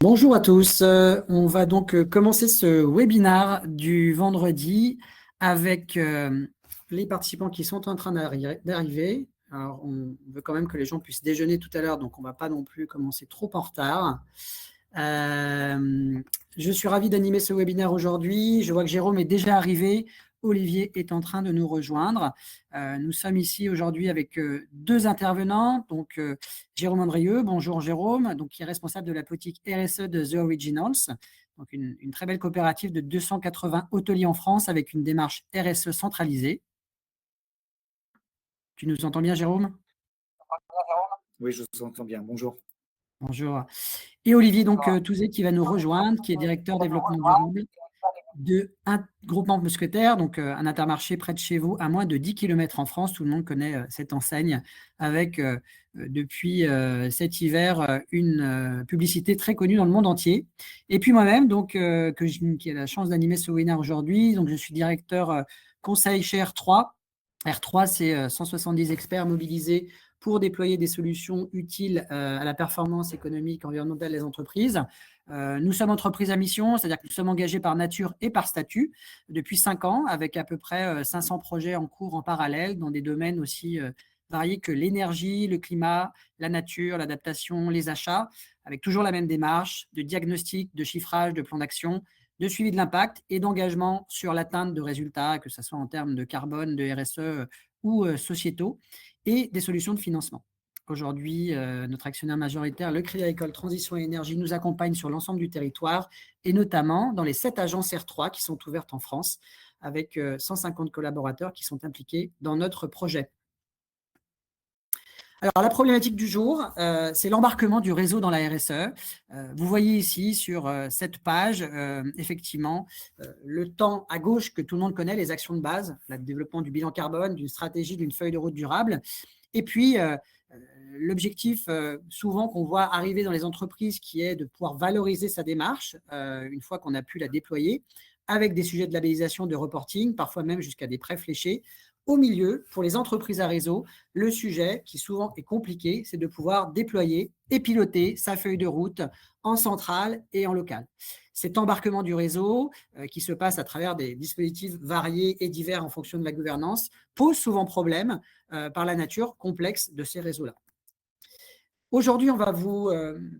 Bonjour à tous. On va donc commencer ce webinaire du vendredi avec les participants qui sont en train d'arriver. Alors, on veut quand même que les gens puissent déjeuner tout à l'heure, donc on ne va pas non plus commencer trop en retard. Je suis ravi d'animer ce webinaire aujourd'hui. Je vois que Jérôme est déjà arrivé. Olivier est en train de nous rejoindre. Nous sommes ici aujourd'hui avec deux intervenants. Donc, Jérôme Andrieux, bonjour Jérôme, donc, qui est responsable de la politique RSE de The Originals, donc une très belle coopérative de 280 hôteliers en France avec une démarche RSE centralisée. Tu nous entends bien, Jérôme? Oui, je vous entends bien. Bonjour. Bonjour. Et Olivier donc, Touzé qui va nous rejoindre, qui est directeur développement durable de un groupement mousquetaire, donc un Intermarché près de chez vous, à moins de 10 km en France. Tout le monde connaît cette enseigne avec, depuis cet hiver, une publicité très connue dans le monde entier. Et puis moi-même, donc, qui ai la chance d'animer ce webinaire aujourd'hui, donc je suis directeur conseil chez R3. R3, c'est 170 experts mobilisés pour déployer des solutions utiles à la performance économique, environnementale des entreprises. Nous sommes entreprise à mission, c'est-à-dire que nous sommes engagés par nature et par statut depuis 5 ans, avec à peu près 500 projets en cours en parallèle dans des domaines aussi variés que l'énergie, le climat, la nature, l'adaptation, les achats, avec toujours la même démarche de diagnostic, de chiffrage, de plan d'action, de suivi de l'impact et d'engagement sur l'atteinte de résultats, que ce soit en termes de carbone, de RSE ou sociétaux, et des solutions de financement. Aujourd'hui, notre actionnaire majoritaire, le Crédit Agricole Transition et Énergie, nous accompagne sur l'ensemble du territoire et notamment dans les 7 agences R3 qui sont ouvertes en France avec 150 collaborateurs qui sont impliqués dans notre projet. Alors, la problématique du jour, c'est l'embarquement du réseau dans la RSE. Vous voyez ici sur cette page, effectivement, le temps à gauche que tout le monde connaît, les actions de base, le développement du bilan carbone, d'une stratégie, d'une feuille de route durable. Et puis, l'objectif souvent qu'on voit arriver dans les entreprises qui est de pouvoir valoriser sa démarche une fois qu'on a pu la déployer, avec des sujets de labellisation, de reporting, parfois même jusqu'à des prêts fléchés. Au milieu, pour les entreprises à réseau, le sujet qui souvent est compliqué, c'est de pouvoir déployer et piloter sa feuille de route en centrale et en local. Cet embarquement du réseau, qui se passe à travers des dispositifs variés et divers en fonction de la gouvernance, pose souvent problème par la nature complexe de ces réseaux-là. Aujourd'hui, on va vous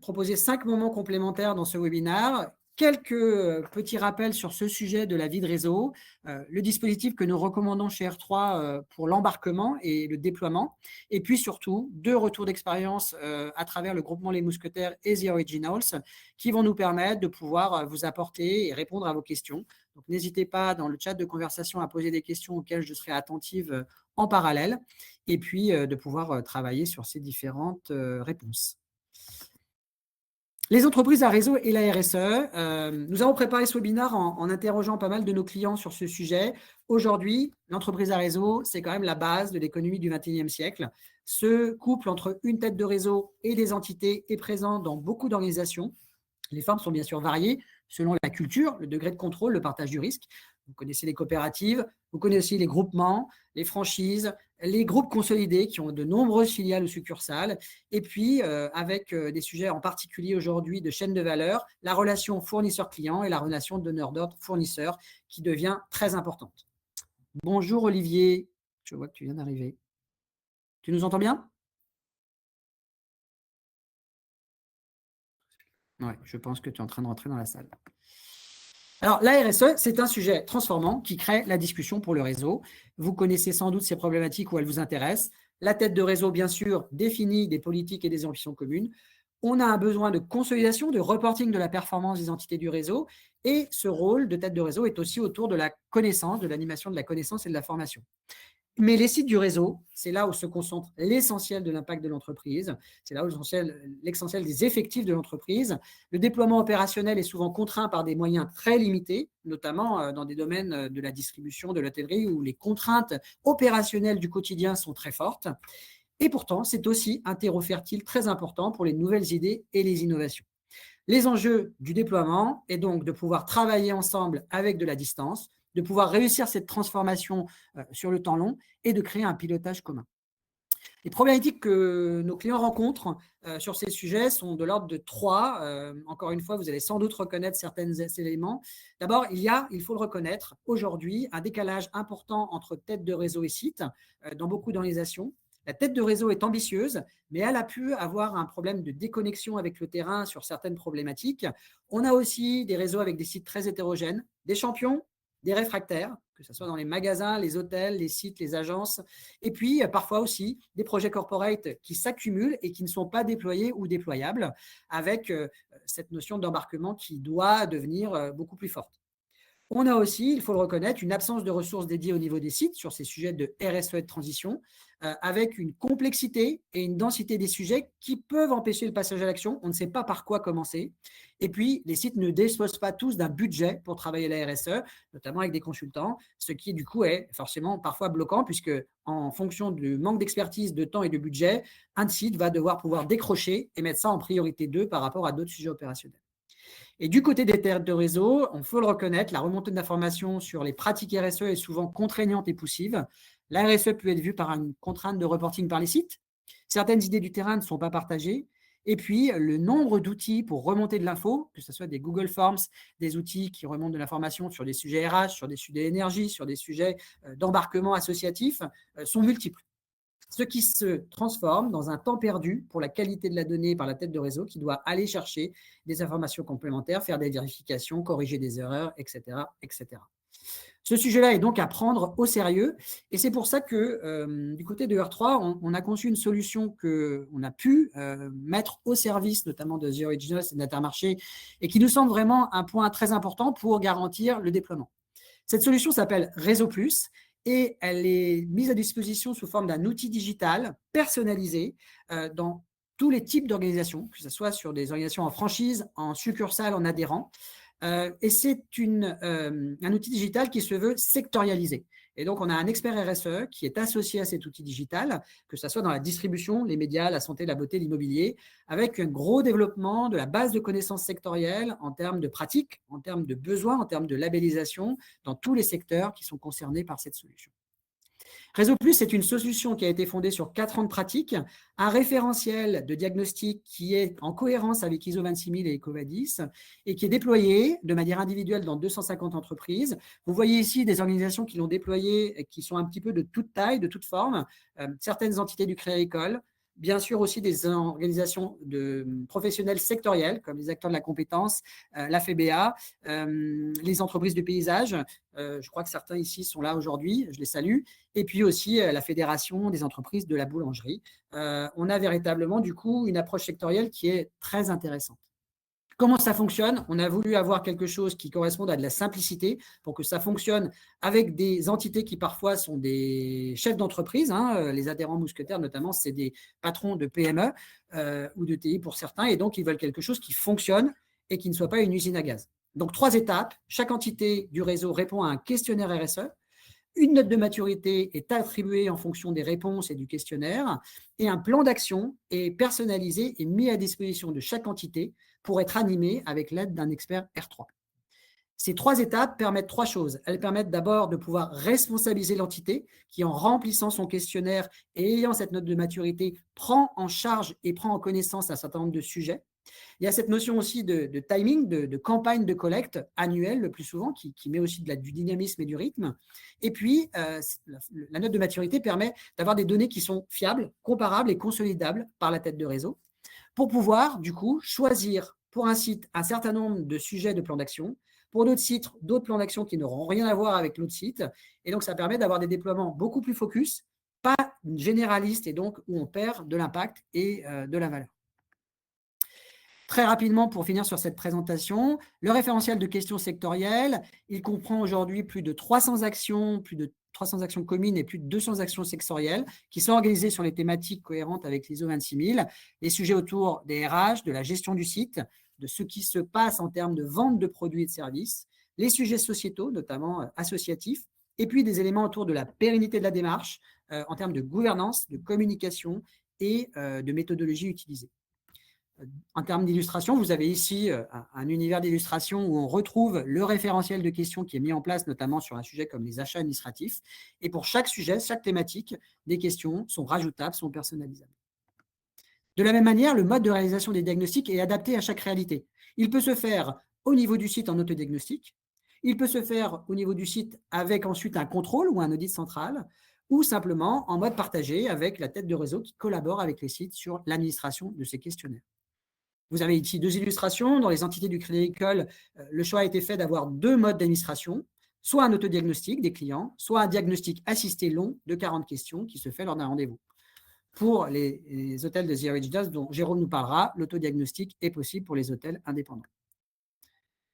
proposer 5 moments complémentaires dans ce webinaire. Quelques petits rappels sur ce sujet de la vie de réseau, le dispositif que nous recommandons chez R3 pour l'embarquement et le déploiement, et puis surtout 2 retours d'expérience à travers le groupement Les Mousquetaires et The Originals qui vont nous permettre de pouvoir vous apporter et répondre à vos questions. Donc, n'hésitez pas dans le chat de conversation à poser des questions auxquelles je serai attentive en parallèle, et puis de pouvoir travailler sur ces différentes réponses. Les entreprises à réseau et la RSE, nous avons préparé ce webinaire en interrogeant pas mal de nos clients sur ce sujet. Aujourd'hui, l'entreprise à réseau, c'est quand même la base de l'économie du XXIe siècle. Ce couple entre une tête de réseau et des entités est présent dans beaucoup d'organisations. Les formes sont bien sûr variées selon la culture, le degré de contrôle, le partage du risque. Vous connaissez les coopératives, vous connaissez les groupements, les franchises, les groupes consolidés qui ont de nombreuses filiales ou succursales. Et puis, avec des sujets en particulier aujourd'hui de chaîne de valeur, la relation fournisseur-client et la relation donneur d'ordre fournisseur qui devient très importante. Bonjour Olivier, je vois que tu viens d'arriver. Tu nous entends bien? Oui, je pense que tu es en train de rentrer dans la salle. Alors, la RSE, c'est un sujet transformant qui crée la discussion pour le réseau. Vous connaissez sans doute ces problématiques où elles vous intéressent. La tête de réseau, bien sûr, définit des politiques et des ambitions communes. On a un besoin de consolidation, de reporting de la performance des entités du réseau. Et ce rôle de tête de réseau est aussi autour de la connaissance, de l'animation de la connaissance et de la formation. Mais les sites du réseau, c'est là où se concentre l'essentiel de l'impact de l'entreprise, c'est là où l'essentiel des effectifs de l'entreprise. Le déploiement opérationnel est souvent contraint par des moyens très limités, notamment dans des domaines de la distribution, de l'hôtellerie, où les contraintes opérationnelles du quotidien sont très fortes. Et pourtant, c'est aussi un terreau fertile très important pour les nouvelles idées et les innovations. Les enjeux du déploiement est donc de pouvoir travailler ensemble avec de la distance, de pouvoir réussir cette transformation sur le temps long et de créer un pilotage commun. Les problématiques que nos clients rencontrent sur ces sujets sont de l'ordre de trois. Encore une fois, vous allez sans doute reconnaître certains éléments. D'abord, il faut le reconnaître, aujourd'hui, un décalage important entre tête de réseau et site dans beaucoup d'organisations. La tête de réseau est ambitieuse, mais elle a pu avoir un problème de déconnexion avec le terrain sur certaines problématiques. On a aussi des réseaux avec des sites très hétérogènes, des champions, des réfractaires, que ce soit dans les magasins, les hôtels, les sites, les agences, et puis parfois aussi des projets corporate qui s'accumulent et qui ne sont pas déployés ou déployables, avec cette notion d'embarquement qui doit devenir beaucoup plus forte. On a aussi, il faut le reconnaître, une absence de ressources dédiées au niveau des sites sur ces sujets de RSE et de transition, avec une complexité et une densité des sujets qui peuvent empêcher le passage à l'action. On ne sait pas par quoi commencer. Et puis, les sites ne disposent pas tous d'un budget pour travailler la RSE, notamment avec des consultants, ce qui, du coup, est forcément parfois bloquant, puisque en fonction du manque d'expertise, de temps et de budget, un site va devoir pouvoir décrocher et mettre ça en priorité 2 par rapport à d'autres sujets opérationnels. Et du côté des têtes de réseau, on faut le reconnaître, la remontée d'informations sur les pratiques RSE est souvent contraignante et poussive. La RSE peut être vue par une contrainte de reporting par les sites. Certaines idées du terrain ne sont pas partagées. Et puis, le nombre d'outils pour remonter de l'info, que ce soit des Google Forms, des outils qui remontent de l'information sur des sujets RH, sur des sujets énergie, sur des sujets d'embarquement associatif, sont multiples. Ce qui se transforme dans un temps perdu pour la qualité de la donnée par la tête de réseau qui doit aller chercher des informations complémentaires, faire des vérifications, corriger des erreurs, etc., etc. Ce sujet-là est donc à prendre au sérieux et c'est pour ça que du côté de R3, on a conçu une solution qu'on a pu mettre au service notamment de The Originals et d'Intermarché et qui nous semble vraiment un point très important pour garantir le déploiement. Cette solution s'appelle Réseau Plus et elle est mise à disposition sous forme d'un outil digital personnalisé dans tous les types d'organisations, que ce soit sur des organisations en franchise, en succursale, en adhérent. Et c'est un outil digital qui se veut sectorialisé. Et donc, on a un expert RSE qui est associé à cet outil digital, que ce soit dans la distribution, les médias, la santé, la beauté, l'immobilier, avec un gros développement de la base de connaissances sectorielles en termes de pratiques, en termes de besoins, en termes de labellisation, dans tous les secteurs qui sont concernés par cette solution. Réseau Plus, c'est une solution qui a été fondée sur 4 ans de pratique, un référentiel de diagnostic qui est en cohérence avec ISO 26000 et EcoVadis et qui est déployé de manière individuelle dans 250 entreprises. Vous voyez ici des organisations qui l'ont déployé et qui sont un petit peu de toute taille, de toute forme, certaines entités du Crédit Agricole, bien sûr aussi des organisations de professionnels sectoriels comme les acteurs de la compétence, la FEBA, les entreprises du paysage. Je crois que certains ici sont là aujourd'hui, je les salue. Et puis aussi la Fédération des entreprises de la boulangerie. On a véritablement du coup une approche sectorielle qui est très intéressante. Comment ça fonctionne? On a voulu avoir quelque chose qui corresponde à de la simplicité pour que ça fonctionne avec des entités qui parfois sont des chefs d'entreprise. Les adhérents mousquetaires notamment, c'est des patrons de PME ou de TI pour certains. Et donc, ils veulent quelque chose qui fonctionne et qui ne soit pas une usine à gaz. Donc, 3 étapes. Chaque entité du réseau répond à un questionnaire RSE. Une note de maturité est attribuée en fonction des réponses et du questionnaire et un plan d'action est personnalisé et mis à disposition de chaque entité pour être animé avec l'aide d'un expert R3. Ces 3 étapes permettent 3 choses. Elles permettent d'abord de pouvoir responsabiliser l'entité qui, en remplissant son questionnaire et ayant cette note de maturité, prend en charge et prend en connaissance un certain nombre de sujets. Il y a cette notion aussi de timing, de campagne de collecte annuelle le plus souvent, qui met aussi du dynamisme et du rythme. Et puis, la note de maturité permet d'avoir des données qui sont fiables, comparables et consolidables par la tête de réseau pour pouvoir, du coup, choisir pour un site un certain nombre de sujets de plan d'action, pour d'autres sites, d'autres plans d'action qui n'auront rien à voir avec l'autre site. Et donc, ça permet d'avoir des déploiements beaucoup plus focus, pas généralistes et donc où on perd de l'impact et de la valeur. Très rapidement, pour finir sur cette présentation, le référentiel de questions sectorielles, il comprend aujourd'hui plus de 300 actions communes et plus de 200 actions sectorielles qui sont organisées sur les thématiques cohérentes avec l'ISO 26000, les sujets autour des RH, de la gestion du site, de ce qui se passe en termes de vente de produits et de services, les sujets sociétaux, notamment associatifs, et puis des éléments autour de la pérennité de la démarche en termes de gouvernance, de communication et de méthodologie utilisée. En termes d'illustration, vous avez ici un univers d'illustration où on retrouve le référentiel de questions qui est mis en place, notamment sur un sujet comme les achats administratifs. Et pour chaque sujet, chaque thématique, des questions sont rajoutables, sont personnalisables. De la même manière, le mode de réalisation des diagnostics est adapté à chaque réalité. Il peut se faire au niveau du site en autodiagnostic, il peut se faire au niveau du site avec ensuite un contrôle ou un audit central, ou simplement en mode partagé avec la tête de réseau qui collabore avec les sites sur l'administration de ces questionnaires. Vous avez ici 2 illustrations. Dans les entités du Crédit Agricole, le choix a été fait d'avoir 2 modes d'administration, soit un autodiagnostic des clients, soit un diagnostic assisté long de 40 questions qui se fait lors d'un rendez-vous. Pour les hôtels de The Originals dont Jérôme nous parlera, l'autodiagnostic est possible pour les hôtels indépendants.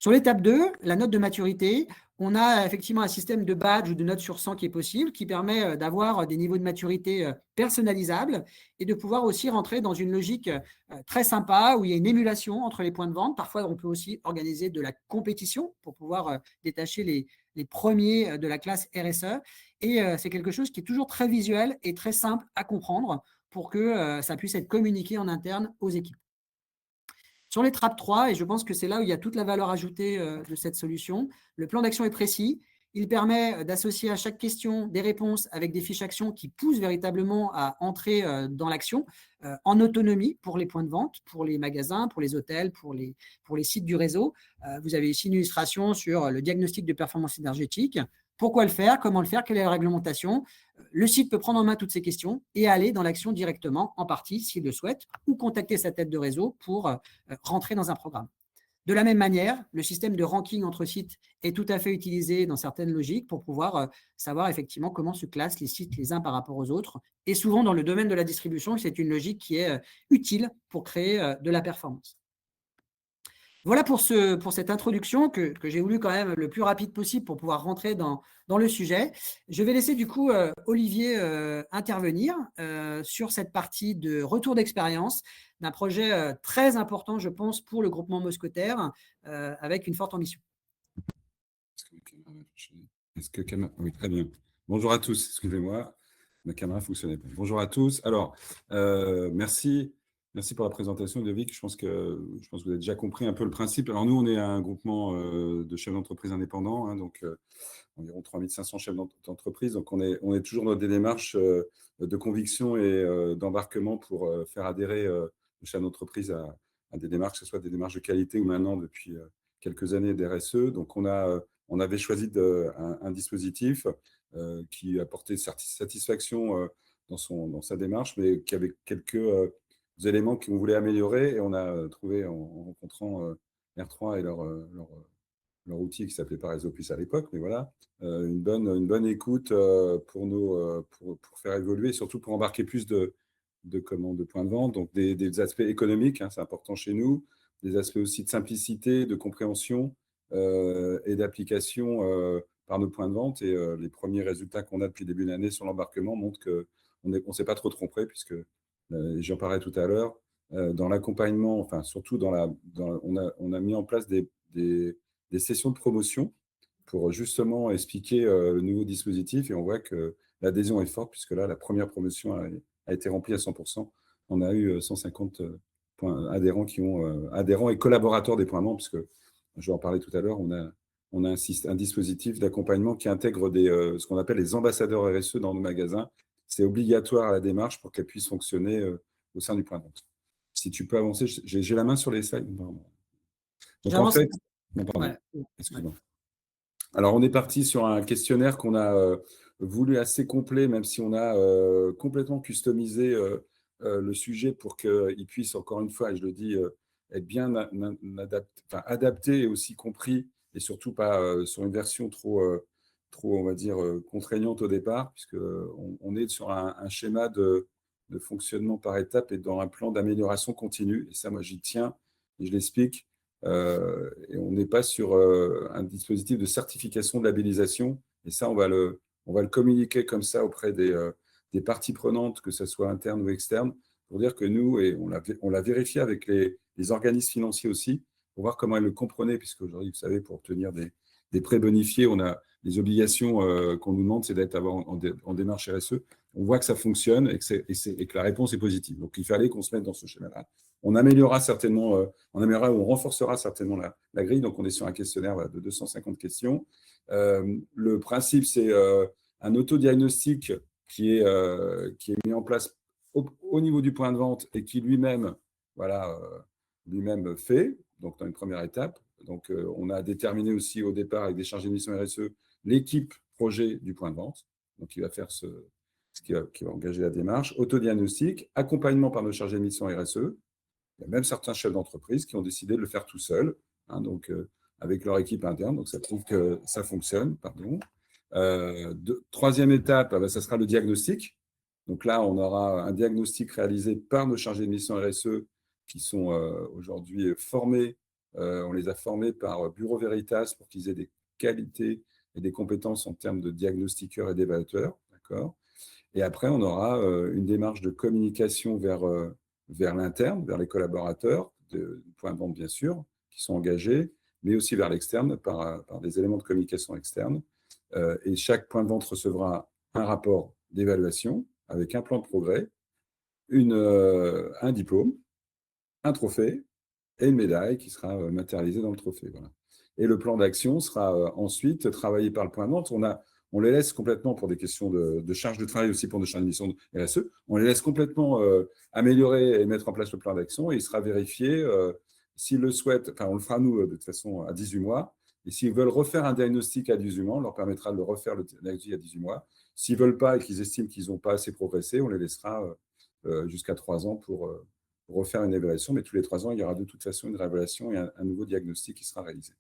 Sur l'étape 2, la note de maturité, on a effectivement un système de badge ou de notes sur 100 qui est possible, qui permet d'avoir des niveaux de maturité personnalisables et de pouvoir aussi rentrer dans une logique très sympa où il y a une émulation entre les points de vente. Parfois, on peut aussi organiser de la compétition pour pouvoir détacher les premiers de la classe RSE. Et c'est quelque chose qui est toujours très visuel et très simple à comprendre pour que ça puisse être communiqué en interne aux équipes. Sur l'étape 3, et je pense que c'est là où il y a toute la valeur ajoutée de cette solution, le plan d'action est précis. Il permet d'associer à chaque question des réponses avec des fiches actions qui poussent véritablement à entrer dans l'action en autonomie pour les points de vente, pour les magasins, pour les hôtels, pour les sites du réseau. Vous avez ici une illustration sur le diagnostic de performance énergétique. Pourquoi le faire? Comment le faire? Quelle est la réglementation? Le site peut prendre en main toutes ces questions et aller dans l'action directement, en partie, s'il le souhaite, ou contacter sa tête de réseau pour rentrer dans un programme. De la même manière, le système de ranking entre sites est tout à fait utilisé dans certaines logiques pour pouvoir savoir effectivement comment se classent les sites les uns par rapport aux autres. Et souvent, dans le domaine de la distribution, c'est une logique qui est utile pour créer de la performance. Voilà pour cette introduction que j'ai voulu quand même le plus rapide possible pour pouvoir rentrer dans le sujet. Je vais laisser du coup Olivier intervenir sur cette partie de retour d'expérience d'un projet très important, je pense, pour le groupement mousquetaire, avec une forte ambition. Oui, très bien. Bonjour à tous, excusez-moi, ma caméra fonctionnait pas. Bonjour à tous. Alors, merci pour la présentation, Ludovic. Je pense que vous avez déjà compris un peu le principe. Alors, nous, on est un groupement de chefs d'entreprise indépendants, hein, donc environ 3500 chefs d'entreprise. Donc, on est toujours dans des démarches de conviction et d'embarquement pour faire adhérer les chefs d'entreprise à des démarches, que ce soit des démarches de qualité ou maintenant, depuis quelques années, d'RSE. Donc, on avait choisi un dispositif qui apportait satisfaction dans sa démarche, mais qui avait quelques éléments qu'on voulait améliorer. Et on a trouvé, en rencontrant R3 et leur outil qui s'appelait pas Réseau Plus à l'époque, mais voilà, une bonne écoute pour faire évoluer, et surtout pour embarquer plus de points de vente, donc des aspects économiques, hein, c'est important chez nous, des aspects aussi de simplicité, de compréhension et d'application par nos points de vente. Et les premiers résultats qu'on a depuis le début de l'année sur l'embarquement montrent qu'on ne s'est pas trop trompé, puisque j'en parlais tout à l'heure, dans l'accompagnement, enfin surtout on a mis en place des sessions de promotion pour justement expliquer le nouveau dispositif, et on voit que l'adhésion est forte, puisque là, la première promotion a été remplie à 100%. On a eu 150 adhérents adhérents et collaborateurs des points de vente, puisque je vais en parler tout à l'heure, on a un dispositif d'accompagnement qui intègre ce qu'on appelle les ambassadeurs RSE dans nos magasins. C'est obligatoire à la démarche pour qu'elle puisse fonctionner au sein du point de vente. Si tu peux avancer, j'ai la main sur les slides. Donc en fait, excuse-moi. Alors, on est parti sur un questionnaire qu'on a voulu assez complet, même si on a complètement customisé le sujet pour qu'il puisse, encore une fois, et je le dis, être bien adapté et aussi compris, et surtout pas sur une version trop, on va dire, contraignante au départ, puisqu'on est sur un schéma de fonctionnement par étapes et dans un plan d'amélioration continue. Et ça, moi, j'y tiens et je l'explique. Et on n'est pas sur un dispositif de certification, de labellisation. Et ça, on va le communiquer comme ça auprès des parties prenantes, que ce soit interne ou externe, pour dire que nous, et on l'a vérifié avec les organismes financiers aussi, pour voir comment ils le comprenaient, puisque aujourd'hui, vous savez, pour obtenir des prêts bonifiés, on a les obligations qu'on nous demande, c'est d'être en démarche RSE. on voit que ça fonctionne et que la réponse est positive. Donc, il fallait qu'on se mette dans ce schéma-là. On améliorera certainement, on renforcera certainement la grille. Donc, on est sur un questionnaire de 250 questions. Le principe, c'est un autodiagnostic qui est mis en place au niveau du point de vente et qui lui-même fait, donc dans une première étape. Donc, on a déterminé aussi au départ avec des chargés de mission RSE l'équipe projet du point de vente, donc qui va faire qui va engager la démarche, autodiagnostic, accompagnement par nos chargés de mission RSE. Il y a même certains chefs d'entreprise qui ont décidé de le faire tout seuls, donc avec leur équipe interne, donc ça prouve que ça fonctionne. Troisième étape, ça sera le diagnostic. Donc là, on aura un diagnostic réalisé par nos chargés de mission RSE qui sont aujourd'hui formés. On les a formés par Bureau Veritas pour qu'ils aient des qualités et des compétences en termes de diagnostiqueurs et d'évaluateurs. D'accord. Et après, on aura une démarche de communication vers l'interne, vers les collaborateurs, du point de vente bien sûr, qui sont engagés, mais aussi vers l'externe par des éléments de communication externe. Et chaque point de vente recevra un rapport d'évaluation avec un plan de progrès, un diplôme, un trophée et une médaille qui sera matérialisée dans le trophée. Voilà. Et le plan d'action sera ensuite travaillé par le point de vente. On les laisse complètement, pour des questions de charge de travail aussi pour nos charges de mission de RSE, on les laisse complètement améliorer et mettre en place le plan d'action et il sera vérifié s'ils le souhaitent. Enfin, on le fera nous de toute façon à 18 mois. Et s'ils veulent refaire un diagnostic à 18 mois, on leur permettra de refaire le diagnostic à 18 mois. S'ils ne veulent pas et qu'ils estiment qu'ils n'ont pas assez progressé, on les laissera jusqu'à 3 ans pour refaire une évaluation. Mais tous les 3 ans, il y aura de toute façon une réévaluation et un nouveau diagnostic qui sera réalisé.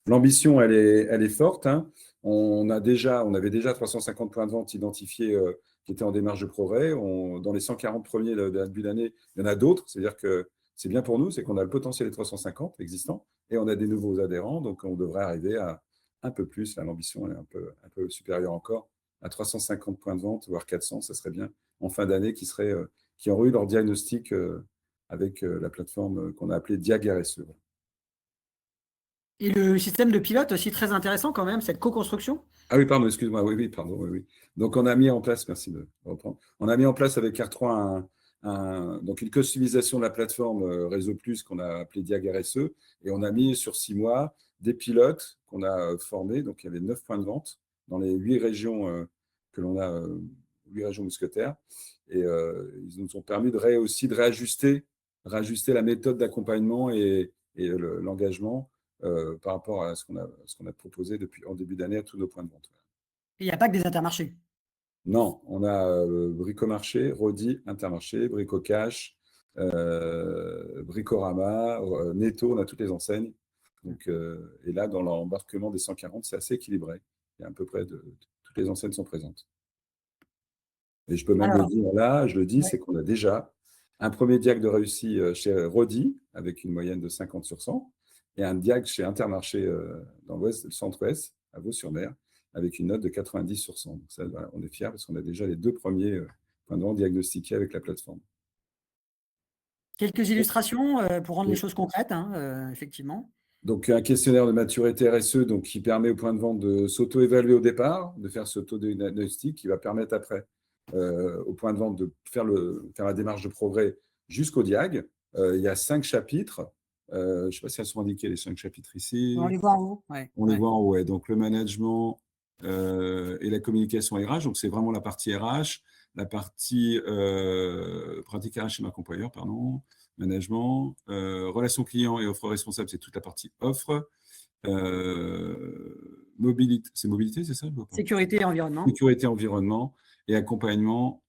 L'ambition, elle est forte. Hein. On avait déjà 350 points de vente identifiés qui étaient en démarche de progrès. Dans les 140 premiers de début d'année, il y en a d'autres. C'est-à-dire que c'est bien pour nous, c'est qu'on a le potentiel des 350 existants et on a des nouveaux adhérents. Donc, on devrait arriver à un peu plus. Là, l'ambition est un peu supérieure encore, à 350 points de vente, voire 400. Ça serait bien en fin d'année qui auraient eu leur diagnostic avec la plateforme qu'on a appelée Diag RSE. Et le système de pilote aussi très intéressant quand même, cette co-construction. Ah oui, pardon, excuse-moi. Oui, pardon. Oui. Donc, on a mis en place, merci de reprendre, on a mis en place avec R3 donc une customisation de la plateforme Réseau Plus qu'on a appelée Diag RSE et on a mis sur 6 mois des pilotes qu'on a formés. Donc, il y avait 9 points de vente dans les 8 régions que l'on a, 8 régions mousquetaires. Et ils nous ont permis de réajuster la méthode d'accompagnement et l'engagement par rapport à ce qu'on a proposé en début d'année à tous nos points de vente. Il n'y a pas que des Intermarchés. Non, on a Bricomarché, Rodi, Intermarché, Bricocash, Bricorama, Netto, on a toutes les enseignes. Donc, et là, dans l'embarquement des 140, c'est assez équilibré. Il y a à peu près toutes les enseignes sont présentes. Et je peux même le dire là, je le dis, c'est qu'on a déjà un premier diag de réussi chez Rodi, avec une moyenne de 50 sur 100, et un diag chez Intermarché dans l'Ouest, le centre-ouest, à Vaux-sur-Mer, avec une note de 90 sur 100. Donc ça, voilà, on est fiers parce qu'on a déjà les 2 premiers points de vente diagnostiqués avec la plateforme. Quelques illustrations pour rendre les choses concrètes, hein, effectivement. Donc, un questionnaire de maturité RSE donc, qui permet au point de vente de s'auto-évaluer au départ, de faire ce auto-diagnostic qui va permettre après au point de vente de faire la démarche de progrès jusqu'au diag. Il y a 5 chapitres. Je ne sais pas si elles sont indiquées, les 5 chapitres ici. On les voit en haut. Ouais, on les voit en haut, ouais. Donc, le management et la communication RH. Donc, c'est vraiment la partie RH, la partie pratique RH chez ma employeur, pardon. Management, relations clients et offre responsable, c'est toute la partie offre. Mobilité, c'est mobilité, c'est ça? Sécurité et environnement. Sécurité, environnement et accompagnement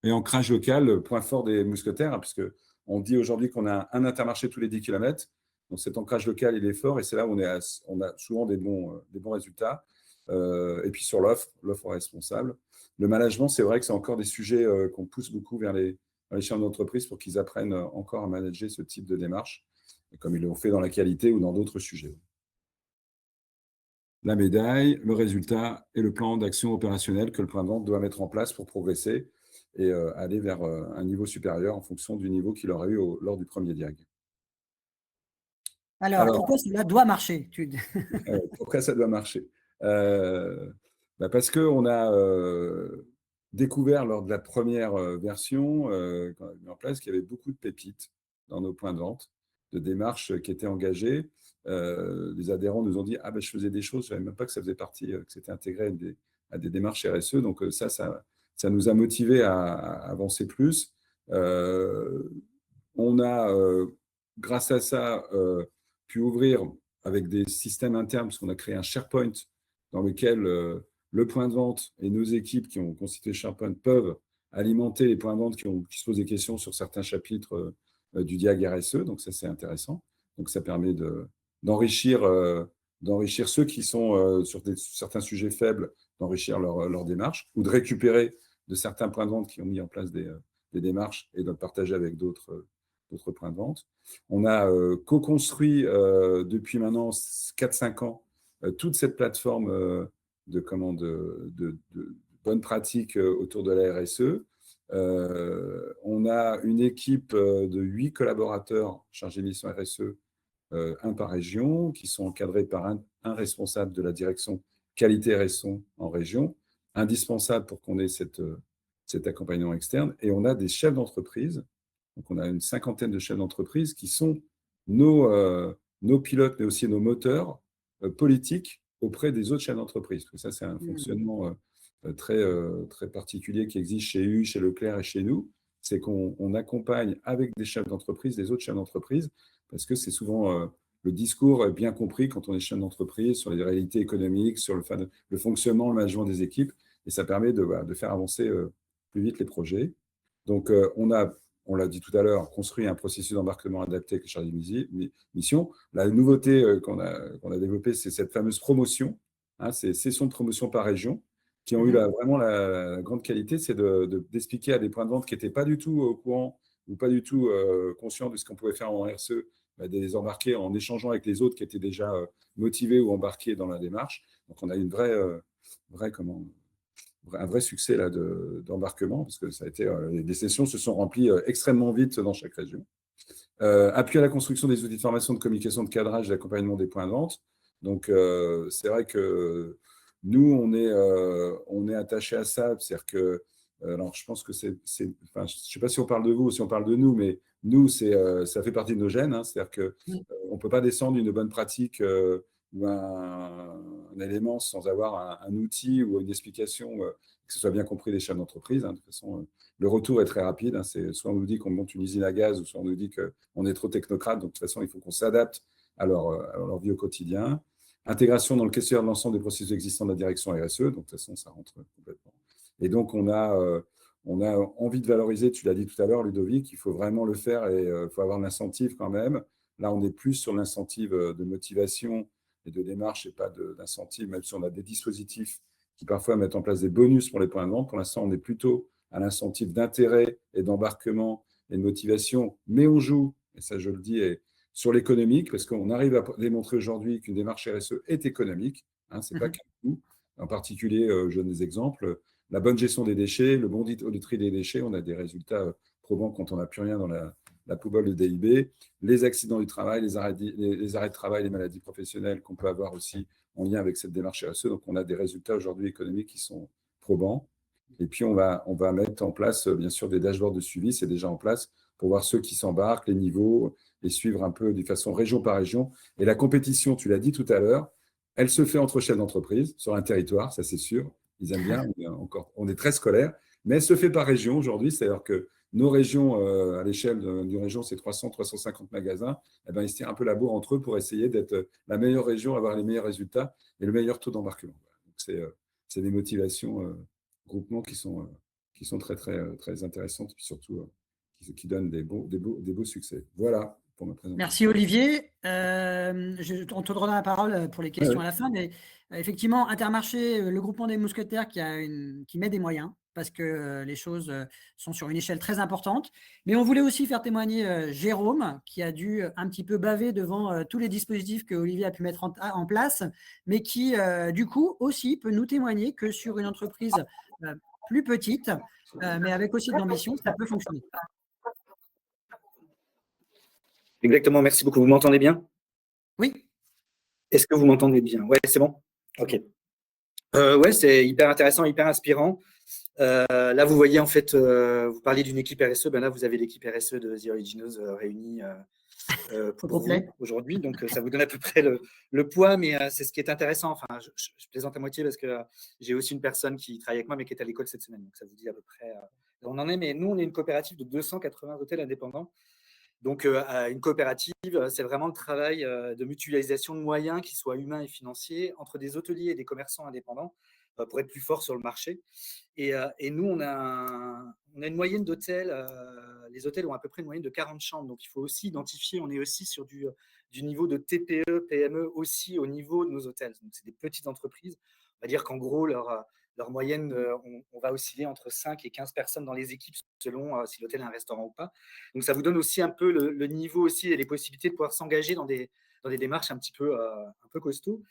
et ancrage local, le point fort des mousquetaires, hein, puisque on dit aujourd'hui qu'on a un Intermarché tous les 10 km. Donc cet ancrage local, il est fort et c'est là où on a souvent des bons résultats. Et puis sur l'offre responsable. Le management, c'est vrai que c'est encore des sujets qu'on pousse beaucoup vers les chefs d'entreprise pour qu'ils apprennent encore à manager ce type de démarche, comme ils l'ont fait dans la qualité ou dans d'autres sujets. La médaille, le résultat et le plan d'action opérationnel que le point de vente doit mettre en place pour progresser et aller vers un niveau supérieur en fonction du niveau qu'il aura eu lors du premier diag. Alors, pourquoi cela doit marcher? Pourquoi ça doit marcher? Parce qu'on a découvert lors de la première version, qu'on a mis en place, qu'il y avait beaucoup de pépites dans nos points de vente, de démarches qui étaient engagées. Les adhérents nous ont dit « Ah ben, je faisais des choses, je ne savais même pas que ça faisait partie, que c'était intégré à des démarches RSE. » Donc ça nous a motivés à avancer plus. On a, grâce à ça, pu ouvrir avec des systèmes internes, parce qu'on a créé un SharePoint dans lequel le point de vente et nos équipes qui ont constitué SharePoint peuvent alimenter les points de vente qui se posent des questions sur certains chapitres du DIAG RSE. Donc ça, c'est intéressant. Donc ça permet d'enrichir ceux qui sont sur certains sujets faibles, d'enrichir leur démarche, ou de récupérer de certains points de vente qui ont mis en place des démarches et de le partager avec d'autres points de vente. On a co-construit depuis maintenant 4-5 ans toute cette plateforme de bonnes pratiques autour de la RSE. On a une équipe de 8 collaborateurs chargés de mission RSE, un par région, qui sont encadrés par un responsable de la direction qualité RSE en région, indispensable pour qu'on ait cet accompagnement externe. Et on a des chefs d'entreprise. Donc, on a une 50aine de chefs d'entreprise qui sont nos pilotes, mais aussi nos moteurs politiques auprès des autres chefs d'entreprise. Ça, c'est un fonctionnement très particulier qui existe chez U, chez Leclerc et chez nous. C'est qu'on accompagne avec des chefs d'entreprise, des autres chefs d'entreprise, parce que c'est souvent le discours bien compris quand on est chef d'entreprise sur les réalités économiques, sur le fonctionnement, le management des équipes, et ça permet de faire avancer plus vite les projets. Donc, on l'a dit tout à l'heure, construit un processus d'embarquement adapté avec les chargés de mission. La nouveauté qu'on a développée, c'est cette fameuse promotion, ces sessions de promotion par région, qui ont eu vraiment la grande qualité, c'est d'expliquer à des points de vente qui n'étaient pas du tout au courant ou pas du tout conscients de ce qu'on pouvait faire en RSE, de les embarquer en échangeant avec les autres qui étaient déjà motivés ou embarqués dans la démarche. Donc, on a eu un vrai succès là, d'embarquement, parce que ça a été, les sessions se sont remplies extrêmement vite dans chaque région. Appui à la construction des outils de formation, de communication, de cadrage et d'accompagnement des points de vente. Donc, c'est vrai que nous, on est attachés à ça. C'est-à-dire que, alors, je pense que je ne sais pas si on parle de vous ou si on parle de nous, mais nous, ça fait partie de nos gènes. C'est-à-dire qu'on ne peut pas descendre une bonne pratique ou un élément sans avoir un outil ou une explication, que ce soit bien compris des chefs d'entreprise. De toute façon, le retour est très rapide. C'est soit on nous dit qu'on monte une usine à gaz, ou soit on nous dit qu'on est trop technocrate. Donc, de toute façon, il faut qu'on s'adapte à leur vie au quotidien. Intégration dans le questionnaire de l'ensemble des processus existants de la direction RSE. Donc, de toute façon, ça rentre complètement. Et donc, on a envie de valoriser, tu l'as dit tout à l'heure, Ludovic, il faut vraiment le faire et il faut avoir l'incentive quand même. Là, on est plus sur l'incentive de motivation et de démarche et pas d'incentive, même si on a des dispositifs qui parfois mettent en place des bonus pour les points de vente. Pour l'instant, on est plutôt à l'incentive d'intérêt et d'embarquement et de motivation, mais on joue, et ça je le dis, sur l'économique, parce qu'on arrive à démontrer aujourd'hui qu'une démarche RSE est économique, ce n'est pas qu'un coût. En particulier, je donne des exemples, la bonne gestion des déchets, le bon tri des déchets, on a des résultats probants quand on n'a plus rien dans la poubelle de DIB, les accidents du travail, les arrêts de travail, les maladies professionnelles qu'on peut avoir aussi en lien avec cette démarche RSE. Donc, on a des résultats aujourd'hui économiques qui sont probants. Et puis, on va mettre en place, bien sûr, des dashboards de suivi. C'est déjà en place pour voir ceux qui s'embarquent, les niveaux, et suivre un peu de façon région par région. Et la compétition, tu l'as dit tout à l'heure, elle se fait entre chefs d'entreprise sur un territoire, ça c'est sûr. Ils aiment bien, on est très scolaire, mais elle se fait par région aujourd'hui. C'est-à-dire que nos régions, à l'échelle d'une région, c'est 300-350 magasins. Eh ben, ils se tirent un peu la bourre entre eux pour essayer d'être la meilleure région, avoir les meilleurs résultats et le meilleur taux d'embarquement. Donc, c'est des motivations groupements qui sont très, très, très intéressantes, puis surtout qui donnent des beaux succès. Voilà pour ma présentation. Merci Olivier. On te donnera la parole pour les questions à la fin, mais effectivement, Intermarché, le groupement des mousquetaires qui met des moyens, parce que les choses sont sur une échelle très importante. Mais on voulait aussi faire témoigner Jérôme, qui a dû un petit peu baver devant tous les dispositifs que Olivier a pu mettre en place, mais qui, du coup, aussi peut nous témoigner que sur une entreprise plus petite, mais avec aussi de l'ambition, ça peut fonctionner. Exactement, merci beaucoup. Vous m'entendez bien? Oui. Est-ce que vous m'entendez bien? Ouais, c'est bon. OK. Ouais, c'est hyper intéressant, hyper inspirant. Là, vous voyez, en fait, vous parliez d'une équipe RSE. Ben là, vous avez l'équipe RSE de The Originals réunie Au pour vous complet. aujourd'hui. Donc, ça vous donne à peu près le poids, mais c'est ce qui est intéressant. Enfin, je plaisante à moitié parce que j'ai aussi une personne qui travaille avec moi, mais qui est à l'école cette semaine. Donc, ça vous dit à peu près où on en est. Mais nous, on est une coopérative de 280 hôtels indépendants. Donc, une coopérative, c'est vraiment le travail de mutualisation de moyens, qui soient humains et financiers, entre des hôteliers et des commerçants indépendants pour être plus forts sur le marché. Et nous, on a une moyenne d'hôtels. Les hôtels ont à peu près une moyenne de 40 chambres. Donc, il faut aussi identifier, on est aussi sur du niveau de TPE, PME aussi au niveau de nos hôtels. Donc, c'est des petites entreprises. On va dire qu'en gros, leur moyenne, on va osciller entre 5 et 15 personnes dans les équipes selon si l'hôtel a un restaurant ou pas. Donc, ça vous donne aussi un peu le niveau aussi et les possibilités de pouvoir s'engager dans des démarches un peu costauds,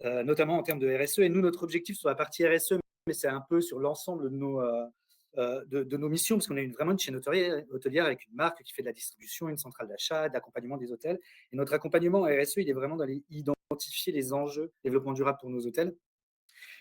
notamment en termes de RSE. Et nous, notre objectif sur la partie RSE, mais c'est un peu sur l'ensemble de nos missions, parce qu'on a vraiment une chaîne hôtelière avec une marque qui fait de la distribution, une centrale d'achat, d'accompagnement des hôtels. Et notre accompagnement RSE, il est vraiment d'aller identifier les enjeux de développement durable pour nos hôtels,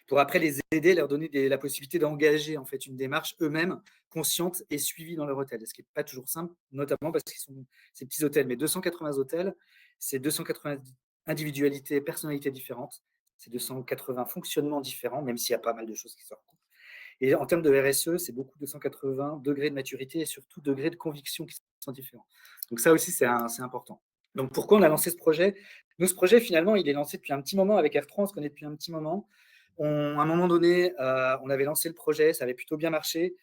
pour après les aider, leur donner la possibilité d'engager en fait une démarche eux-mêmes consciente et suivie dans leur hôtel. Ce qui n'est pas toujours simple, notamment parce qu'ils sont ces petits hôtels. Mais 280 hôtels, c'est 280 individualités, personnalités différentes. C'est 280 fonctionnements différents, même s'il y a pas mal de choses qui se recoupent. Et en termes de RSE, c'est beaucoup de 280 degrés de maturité et surtout degrés de conviction qui sont différents. Donc ça aussi, c'est important. Donc pourquoi on a lancé ce projet? Nous, ce projet, finalement, il est lancé depuis un petit moment avec Air France, on se connaît depuis un petit moment. À un moment donné, on avait lancé le projet, ça avait plutôt bien marché,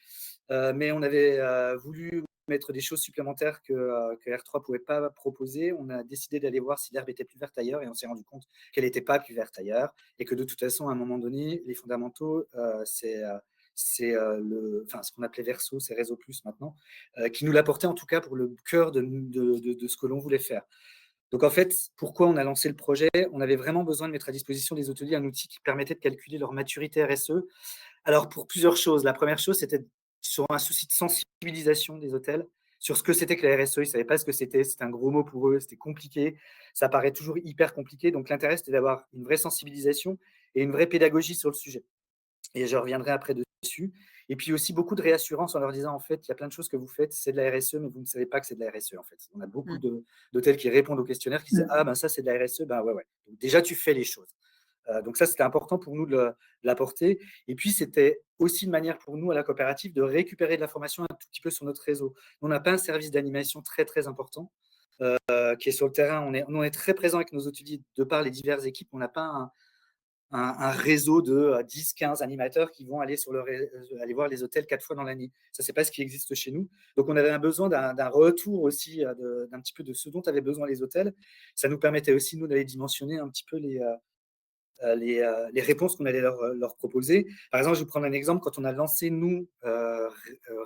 mais on avait voulu mettre des choses supplémentaires que R3 ne pouvait pas proposer. On a décidé d'aller voir si l'herbe était plus verte ailleurs, et on s'est rendu compte qu'elle n'était pas plus verte ailleurs, et que de toute façon, à un moment donné, les fondamentaux, c'est ce qu'on appelait Verso, c'est Réseau Plus maintenant, qui nous l'apportait en tout cas pour le cœur de ce que l'on voulait faire. Donc en fait, pourquoi on a lancé le projet? On avait vraiment besoin de mettre à disposition des hôteliers un outil qui permettait de calculer leur maturité RSE. Alors pour plusieurs choses. La première chose, c'était sur un souci de sensibilisation des hôtels sur ce que c'était que la RSE. Ils ne savaient pas ce que c'était un gros mot pour eux, c'était compliqué, ça paraît toujours hyper compliqué. Donc l'intérêt, c'était d'avoir une vraie sensibilisation et une vraie pédagogie sur le sujet. Et je reviendrai après dessus. Et puis aussi beaucoup de réassurance en leur disant, en fait, il y a plein de choses que vous faites, c'est de la RSE, mais vous ne savez pas que c'est de la RSE, en fait. On a beaucoup d'hôtels qui répondent au questionnaire, qui disent, ah ben ça c'est de la RSE, ben ouais. Donc déjà, tu fais les choses. Donc ça, c'était important pour nous de l'apporter. Et puis, c'était aussi une manière pour nous, à la coopérative, de récupérer de l'information un tout petit peu sur notre réseau. On n'a pas un service d'animation très, très important qui est sur le terrain. On est très présent avec nos hôteliers de par les diverses équipes. On n'a pas un réseau de 10-15 animateurs qui vont aller voir les hôtels 4 fois dans l'année. Ça, c'est pas ce qui existe chez nous. Donc, on avait un besoin d'un retour aussi, d'un petit peu de ce dont avaient besoin les hôtels. Ça nous permettait aussi, nous, d'aller dimensionner un petit peu les réponses qu'on allait leur proposer. Par exemple, je vais vous prendre un exemple. Quand on a lancé, nous,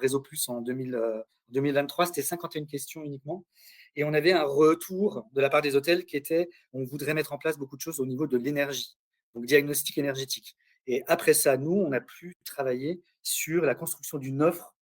Réseau Plus en 2023, c'était 51 questions uniquement. Et on avait un retour de la part des hôtels qui était, on voudrait mettre en place beaucoup de choses au niveau de l'énergie, donc diagnostic énergétique. Et après ça, nous, on a pu travailler sur la construction d'une offre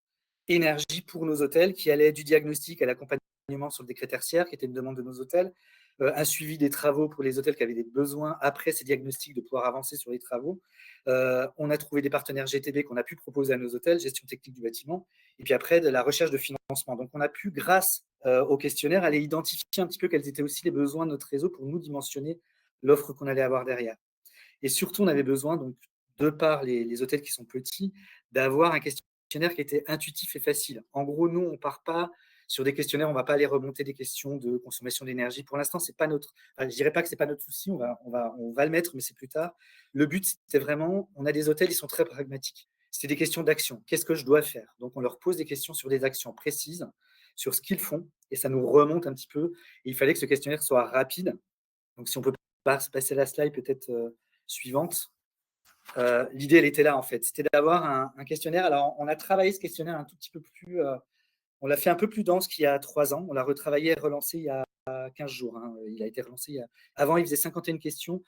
énergie pour nos hôtels qui allait du diagnostic à l'accompagnement sur le décret tertiaire, qui était une demande de nos hôtels, un suivi des travaux pour les hôtels qui avaient des besoins après ces diagnostics de pouvoir avancer sur les travaux. On a trouvé des partenaires GTB qu'on a pu proposer à nos hôtels, gestion technique du bâtiment, et puis après de la recherche de financement. Donc on a pu, grâce au questionnaire, aller identifier un petit peu quels étaient aussi les besoins de notre réseau pour nous dimensionner l'offre qu'on allait avoir derrière. Et surtout, on avait besoin, donc, de par les hôtels qui sont petits, d'avoir un questionnaire qui était intuitif et facile. En gros, nous, on ne part pas sur des questionnaires, on ne va pas aller remonter des questions de consommation d'énergie. Pour l'instant, c'est pas notre. Enfin, je ne dirais pas que ce n'est pas notre souci, on va le mettre, mais c'est plus tard. Le but, c'était vraiment, on a des hôtels, ils sont très pragmatiques. C'était des questions d'action. Qu'est-ce que je dois faire? Donc, on leur pose des questions sur des actions précises, sur ce qu'ils font, et ça nous remonte un petit peu. Et il fallait que ce questionnaire soit rapide. Donc, si on peut passer la slide peut-être suivante. L'idée, elle était là, en fait. C'était d'avoir un questionnaire. Alors, on a travaillé ce questionnaire un tout petit peu plus. On l'a fait un peu plus dense qu'il y a 3 ans. On l'a retravaillé et relancé il y a 15 jours. Hein. Il a été relancé. Avant, il faisait 51 questions.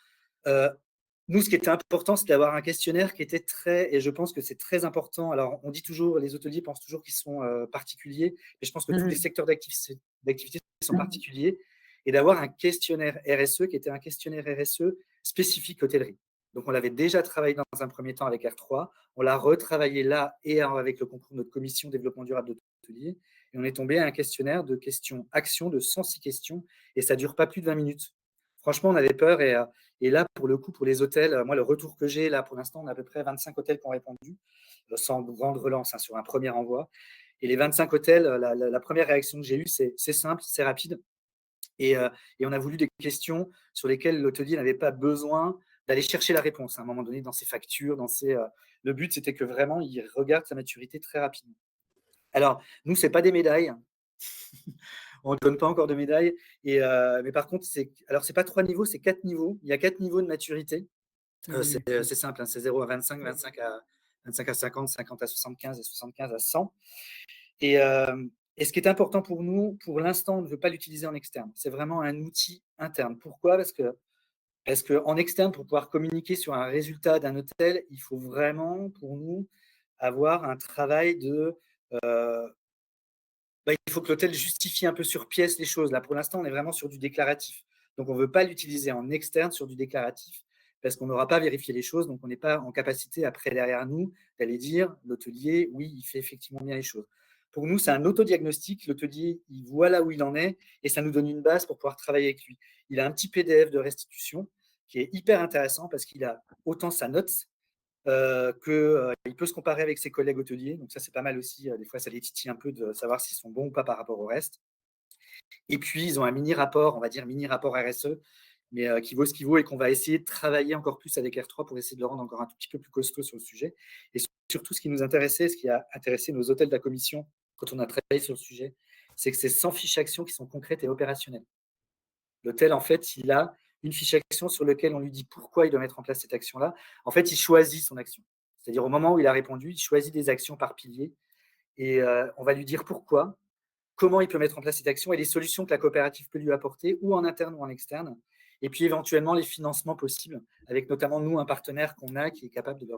Nous, ce qui était important, c'était d'avoir un questionnaire qui était très. Et je pense que c'est très important. Alors, on dit toujours, les hôteliers pensent toujours qu'ils sont particuliers. Mais je pense que tous les secteurs d'activité sont particuliers. Et d'avoir un questionnaire RSE qui était un questionnaire RSE spécifique hôtellerie. Donc, on l'avait déjà travaillé dans un premier temps avec R3. On l'a retravaillé là et avec le concours de notre commission développement durable de l'atelier. Et on est tombé à un questionnaire de questions-actions de 106 questions. Et ça ne dure pas plus de 20 minutes. Franchement, on avait peur. Et là, pour le coup, pour les hôtels, moi, le retour que j'ai, là, pour l'instant, on a à peu près 25 hôtels qui ont répondu, sans grande relance, hein, sur un premier envoi. Et les 25 hôtels, la première réaction que j'ai eue, c'est simple, c'est rapide. Et on a voulu des questions sur lesquelles l'hôtelier n'avait pas besoin d'aller chercher la réponse à un moment donné dans ses factures. Le but, c'était que vraiment, il regarde sa maturité très rapidement. Alors, nous, ce n'est pas des médailles. On ne donne pas encore de médailles. Mais par contre, ce n'est pas 3 niveaux, c'est 4 niveaux. Il y a 4 niveaux de maturité. C'est simple, hein, c'est 0 à 25, 25 à 50, 50 à 75 et 75 à 100. Et ce qui est important pour nous, pour l'instant, on ne veut pas l'utiliser en externe. C'est vraiment un outil interne. Pourquoi ? Parce qu'en externe, pour pouvoir communiquer sur un résultat d'un hôtel, il faut vraiment, pour nous, avoir un travail il faut que l'hôtel justifie un peu sur pièce les choses. Là, pour l'instant, on est vraiment sur du déclaratif. Donc, on ne veut pas l'utiliser en externe sur du déclaratif parce qu'on n'aura pas vérifié les choses. Donc, on n'est pas en capacité, après, derrière nous, d'aller dire l'hôtelier, oui, il fait effectivement bien les choses. Pour nous, c'est un autodiagnostic. L'hôtelier, il voit là où il en est et ça nous donne une base pour pouvoir travailler avec lui. Il a un petit PDF de restitution qui est hyper intéressant parce qu'il a autant sa note qu'il peut se comparer avec ses collègues hôteliers. Donc ça, c'est pas mal aussi. Des fois, ça les titille un peu de savoir s'ils sont bons ou pas par rapport au reste. Et puis, ils ont un mini-rapport, on va dire mini-rapport RSE, mais qui vaut ce qu'il vaut et qu'on va essayer de travailler encore plus avec R3 pour essayer de le rendre encore un tout petit peu plus costaud sur le sujet. Et surtout, ce qui nous intéressait, ce qui a intéressé nos hôtels de la commission quand on a travaillé sur le sujet, c'est que c'est 100 fiches actions qui sont concrètes et opérationnelles. L'hôtel, en fait, il a une fiche action sur laquelle on lui dit pourquoi il doit mettre en place cette action-là. En fait, il choisit son action. C'est-à-dire, au moment où il a répondu, il choisit des actions par pilier et on va lui dire pourquoi, comment il peut mettre en place cette action et les solutions que la coopérative peut lui apporter, ou en interne ou en externe. Et puis, éventuellement, les financements possibles, avec notamment, nous, un partenaire qu'on a qui est capable de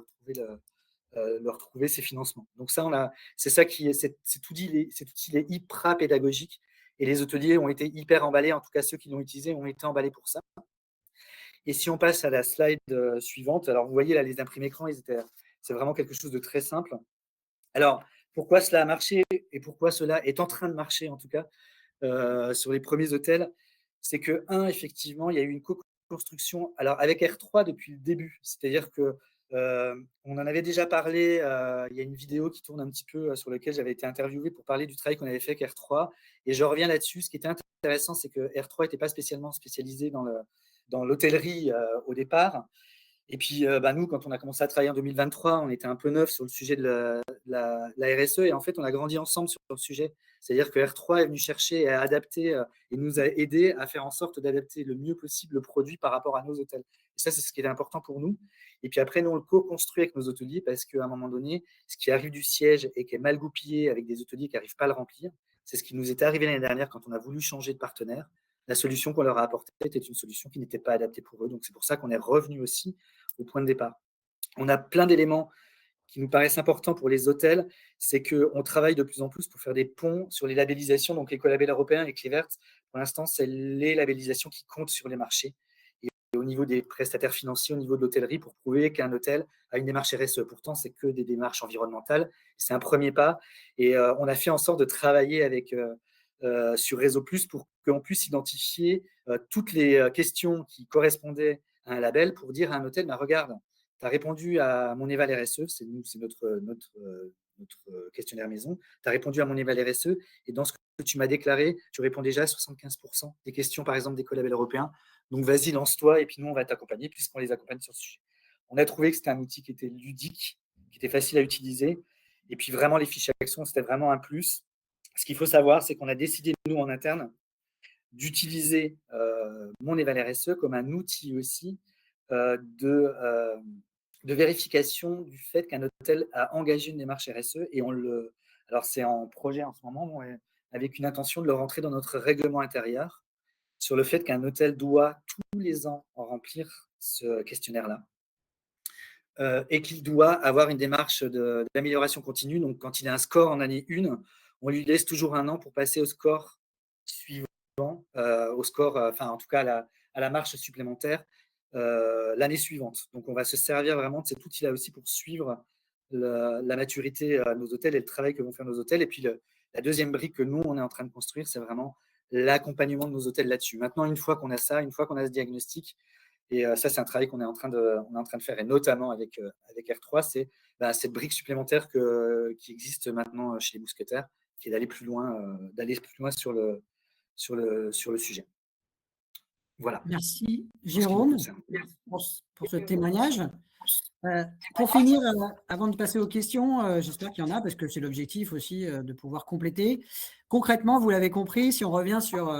leur trouver ces financements. Donc ça, c'est ça qui est, cet outil, il est hyper pédagogique et les hôteliers ont été hyper emballés, en tout cas ceux qui l'ont utilisé ont été emballés pour ça. Et si on passe à la slide suivante, alors vous voyez là les imprimés écrans, c'est vraiment quelque chose de très simple. Alors, pourquoi cela a marché et pourquoi cela est en train de marcher en tout cas sur les premiers hôtels, c'est que, effectivement, il y a eu une co-construction alors avec R3 depuis le début. C'est-à-dire que on en avait déjà parlé, il y a une vidéo qui tourne un petit peu sur laquelle j'avais été interviewé pour parler du travail qu'on avait fait avec R3. Et je reviens là-dessus. Ce qui était intéressant, c'est que R3 n'était pas spécialement spécialisé dans l'hôtellerie au départ. Et puis, nous, quand on a commencé à travailler en 2023, on était un peu neuf sur le sujet de la RSE. Et en fait, on a grandi ensemble sur le sujet. C'est-à-dire que R3 est venu chercher à adapter et nous a aidé à faire en sorte d'adapter le mieux possible le produit par rapport à nos hôtels. Et ça, c'est ce qui est important pour nous. Et puis après, nous, on le co-construit avec nos hôteliers parce qu'à un moment donné, ce qui arrive du siège et qui est mal goupillé avec des hôteliers qui n'arrivent pas à le remplir, c'est ce qui nous est arrivé l'année dernière quand on a voulu changer de partenaire. La solution qu'on leur a apportée était une solution qui n'était pas adaptée pour eux. Donc, c'est pour ça qu'on est revenu aussi au point de départ. On a plein d'éléments qui nous paraissent importants pour les hôtels, c'est qu'on travaille de plus en plus pour faire des ponts sur les labellisations, donc l'écolabel européen et Clivert. Pour l'instant, c'est les labellisations qui comptent sur les marchés. Et au niveau des prestataires financiers, au niveau de l'hôtellerie, pour prouver qu'un hôtel a une démarche RSE. Pourtant, c'est que des démarches environnementales. C'est un premier pas. Et on a fait en sorte de travailler avec sur Réseau Plus pour qu'on puisse identifier toutes les questions qui correspondaient à un label pour dire à un hôtel, regarde, tu as répondu à mon éval RSE, c'est notre questionnaire maison, tu as répondu à mon éval RSE, et dans ce que tu m'as déclaré, tu réponds déjà à 75% des questions, par exemple, d'écolabels européens. Donc, vas-y, lance-toi, et puis nous, on va t'accompagner, puisqu'on les accompagne sur ce sujet. On a trouvé que c'était un outil qui était ludique, qui était facile à utiliser, et puis vraiment, les fiches actions, c'était vraiment un plus. Ce qu'il faut savoir, c'est qu'on a décidé, nous, en interne, d'utiliser mon éval RSE comme un outil aussi de vérification du fait qu'un hôtel a engagé une démarche RSE. Et alors, c'est en projet en ce moment, avec une intention de le rentrer dans notre règlement intérieur sur le fait qu'un hôtel doit tous les ans en remplir ce questionnaire-là. Et qu'il doit avoir une démarche d'amélioration continue. Donc, quand il a un score en année 1, on lui laisse toujours un an pour passer au score suivant, au score, en tout cas à la marche supplémentaire, l'année suivante. Donc, on va se servir vraiment de cet outil-là aussi pour suivre la maturité à nos hôtels et le travail que vont faire nos hôtels. Et puis, la deuxième brique que nous, on est en train de construire, c'est vraiment l'accompagnement de nos hôtels là-dessus. Maintenant, une fois qu'on a ça, une fois qu'on a ce diagnostic, et ça, c'est un travail qu'on est en train de faire, et notamment avec R3, c'est cette brique supplémentaire qui existe maintenant chez les Mousquetaires, qui est d'aller plus loin sur le sujet. Voilà. Merci, Pour ce qui nous Jérôme, concerne. pour ce témoignage. Pour finir, avant de passer aux questions, j'espère qu'il y en a, parce que c'est l'objectif aussi de pouvoir compléter. Concrètement, vous l'avez compris, si on revient sur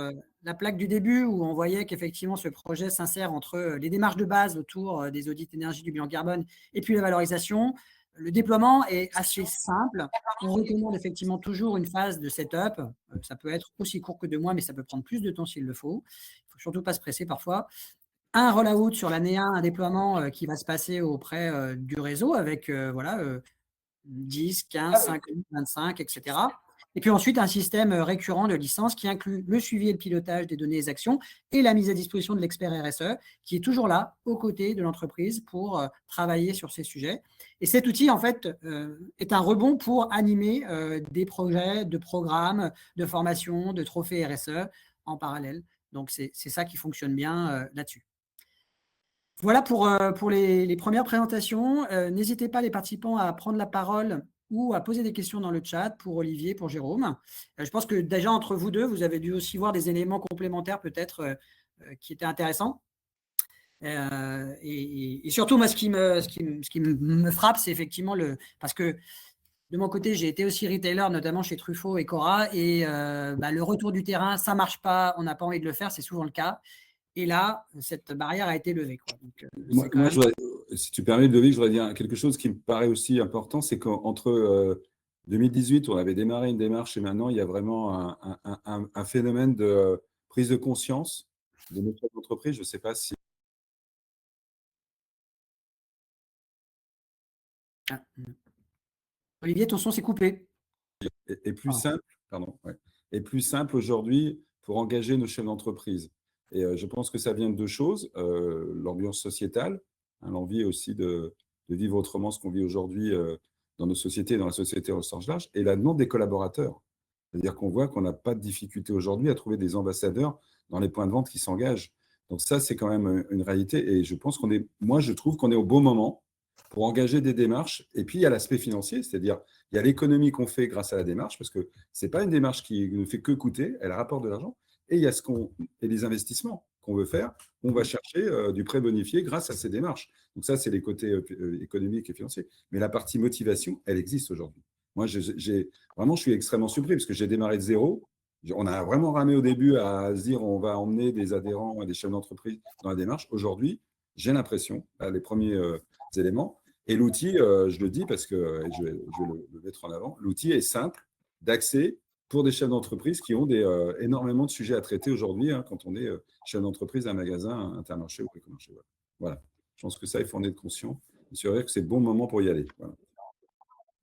la plaque du début, où on voyait qu'effectivement ce projet s'insère entre les démarches de base autour des audits énergie du bilan carbone et puis la valorisation, le déploiement est assez simple. On recommande effectivement toujours une phase de setup. Ça peut être aussi court que 2 mois, mais ça peut prendre plus de temps s'il le faut. Il ne faut surtout pas se presser parfois. Un rollout sur l'année 1, un déploiement qui va se passer auprès du réseau avec 10, 15, 50, 25, etc. Et puis ensuite, un système récurrent de licence qui inclut le suivi et le pilotage des données et des actions et la mise à disposition de l'expert RSE qui est toujours là aux côtés de l'entreprise pour travailler sur ces sujets. Et cet outil, en fait, est un rebond pour animer des projets de programmes, de formation, de trophées RSE en parallèle. Donc, c'est ça qui fonctionne bien là-dessus. Voilà pour les premières présentations. N'hésitez pas, les participants, à prendre la parole ou à poser des questions dans le chat pour Olivier, pour Jérôme. Je pense que déjà, entre vous deux, vous avez dû aussi voir des éléments complémentaires peut-être qui étaient intéressants. Et surtout, moi, ce qui me frappe, c'est effectivement parce que de mon côté, j'ai été aussi retailer, notamment chez Truffaut et Cora, et le retour du terrain, ça ne marche pas, on n'a pas envie de le faire, c'est souvent le cas. Et là, cette barrière a été levée. Donc, moi, si tu permets, Ludovic, je voudrais dire quelque chose qui me paraît aussi important, c'est qu'entre 2018, on avait démarré une démarche et maintenant, il y a vraiment un phénomène de prise de conscience de notre entreprise. Je ne sais pas si… Olivier, ton son s'est coupé. est plus simple, pardon, ouais, est plus simple aujourd'hui pour engager nos chefs d'entreprise. Et je pense que ça vient de 2 choses, l'ambiance sociétale, l'envie aussi de vivre autrement ce qu'on vit aujourd'hui dans nos sociétés, dans la société au sens large, et la demande des collaborateurs. C'est-à-dire qu'on voit qu'on n'a pas de difficulté aujourd'hui à trouver des ambassadeurs dans les points de vente qui s'engagent. Donc ça, c'est quand même une réalité. Et je pense moi, je trouve qu'on est au bon moment pour engager des démarches. Et puis, il y a l'aspect financier, c'est-à-dire il y a l'économie qu'on fait grâce à la démarche, parce que ce n'est pas une démarche qui ne fait que coûter, elle rapporte de l'argent. Et il y a les investissements qu'on veut faire. On va chercher du prêt bonifié grâce à ces démarches. Donc ça, c'est les côtés économiques et financiers. Mais la partie motivation, elle existe aujourd'hui. Moi, vraiment, je suis extrêmement surpris parce que j'ai démarré de zéro. On a vraiment ramé au début à se dire on va emmener des adhérents et des chefs d'entreprise dans la démarche. Aujourd'hui, j'ai l'impression, les premiers éléments, et l'outil, je le dis parce que je vais le mettre en avant, l'outil est simple d'accès pour des chefs d'entreprise qui ont énormément de sujets à traiter aujourd'hui quand on est chef d'entreprise d'un magasin, un Intermarché ou Bricomarché. Voilà. Je pense que ça, il faut en être conscient. Et c'est vrai que c'est le bon moment pour y aller. Voilà.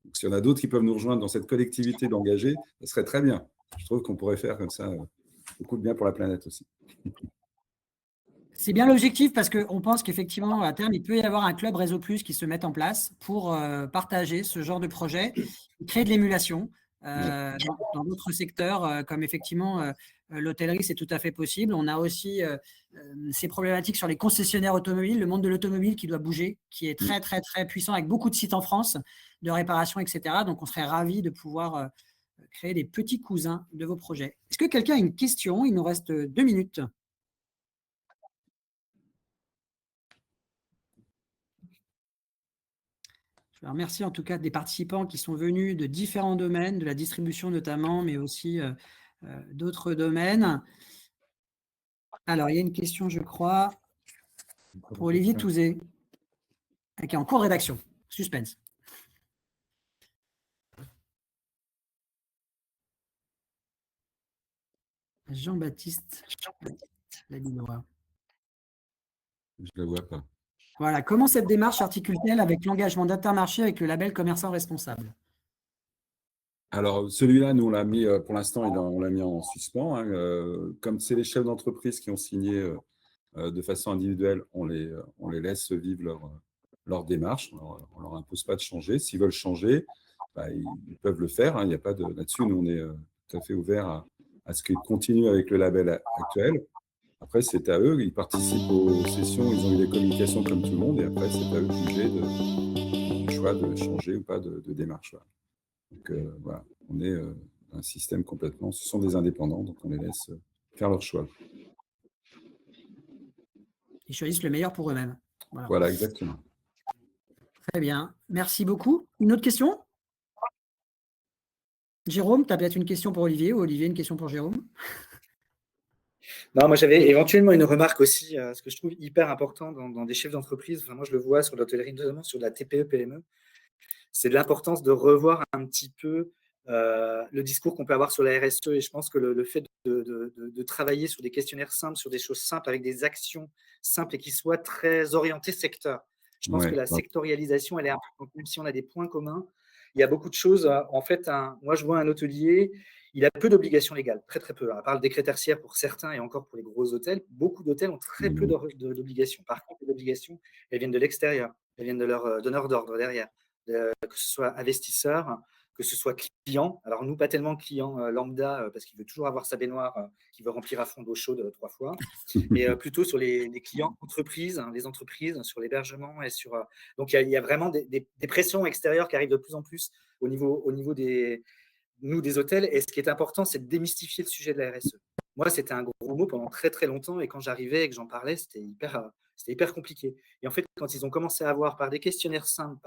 Donc, s'il y en a d'autres qui peuvent nous rejoindre dans cette collectivité d'engagés, ça serait très bien. Je trouve qu'on pourrait faire comme ça beaucoup de bien pour la planète aussi. C'est bien l'objectif parce qu'on pense qu'effectivement, à terme, il peut y avoir un club Réseau Plus qui se mette en place pour partager ce genre de projet, créer de l'émulation dans d'autres secteurs, comme effectivement l'hôtellerie, c'est tout à fait possible. On a aussi ces problématiques sur les concessionnaires automobiles, le monde de l'automobile qui doit bouger, qui est très, très, très puissant, avec beaucoup de sites en France de réparation, etc. Donc, on serait ravis de pouvoir créer des petits cousins de vos projets. Est-ce que quelqu'un a une question? Il nous reste 2 minutes. Je remercie en tout cas des participants qui sont venus de différents domaines, de la distribution notamment, mais aussi d'autres domaines. Alors, il y a une question, je crois, pour Olivier Touzé, qui est en cours de rédaction. Suspense. Jean-Baptiste Labinois. Je ne la vois pas. Voilà. Comment cette démarche s'articule-t-elle avec l'engagement d'Intermarché avec le label commerçant responsable? Alors, celui-là, nous, on l'a mis, pour l'instant, on l'a mis en suspens. Comme c'est les chefs d'entreprise qui ont signé de façon individuelle, on les laisse vivre leur démarche. On ne leur impose pas de changer. S'ils veulent changer, ils peuvent le faire. Il n'y a pas de là-dessus. Nous, on est tout à fait ouverts à ce qu'ils continuent avec le label actuel. Après, c'est à eux. Ils participent aux sessions. Ils ont eu des communications comme tout le monde. Et après, c'est à eux de juger du choix de changer ou pas de démarche. Voilà. Donc, voilà, on est un système complètement. Ce sont des indépendants, donc on les laisse faire leur choix. Ils choisissent le meilleur pour eux-mêmes. Voilà, exactement. Très bien. Merci beaucoup. Une autre question? Jérôme, tu as peut-être une question pour Olivier, ou Olivier, une question pour Jérôme? Non, moi j'avais éventuellement une remarque aussi, ce que je trouve hyper important dans des chefs d'entreprise. Enfin, moi je le vois sur l'hôtellerie, notamment sur la TPE-PME, c'est de l'importance de revoir un petit peu le discours qu'on peut avoir sur la RSE. Et je pense que le fait de travailler sur des questionnaires simples, sur des choses simples, avec des actions simples et qui soient très orientées secteur. Je pense que la sectorialisation, elle est importante. Même si on a des points communs, il y a beaucoup de choses. En fait, moi, je vois un hôtelier, il a peu d'obligations légales, très très peu. À part le décret tertiaire pour certains et encore pour les gros hôtels, beaucoup d'hôtels ont très peu d'obligations. Par contre, les obligations, elles viennent de l'extérieur, elles viennent de leur donneur d'ordre derrière, que ce soit investisseurs, que ce soit client. Alors nous, pas tellement client lambda, parce qu'il veut toujours avoir sa baignoire qu'il veut remplir à fond d'eau chaude 3 fois, mais plutôt sur les clients entreprises, les entreprises, sur l'hébergement et sur. Donc il y a vraiment des pressions extérieures qui arrivent de plus en plus au niveau des hôtels. Et ce qui est important, c'est de démystifier le sujet de la RSE. Moi, c'était un gros mot pendant très très longtemps, et quand j'arrivais et que j'en parlais, c'était hyper compliqué. Et en fait, quand ils ont commencé à avoir par des questionnaires simples,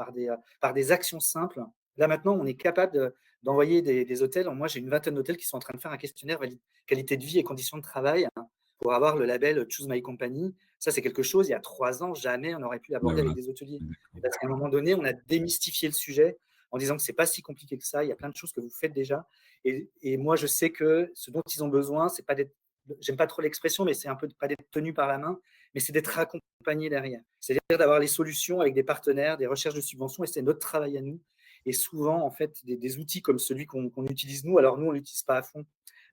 par des actions simples, là maintenant, on est capable d'envoyer des hôtels. Moi, j'ai une vingtaine d'hôtels qui sont en train de faire un questionnaire qualité de vie et conditions de travail pour avoir le label Choose My Company. Ça, c'est quelque chose, il y a 3 ans, jamais on aurait pu l'aborder avec des hôteliers. Parce qu'à un moment donné, on a démystifié le sujet en disant que ce n'est pas si compliqué que ça, il y a plein de choses que vous faites déjà. Et moi, je sais que ce dont ils ont besoin, c'est pas d'être, j'aime pas trop l'expression, mais c'est un peu pas d'être tenu par la main, mais c'est d'être accompagné derrière. C'est-à-dire d'avoir les solutions avec des partenaires, des recherches de subventions, et c'est notre travail à nous. Et souvent, en fait, des outils comme celui qu'on utilise nous, alors nous, on ne l'utilise pas à fond,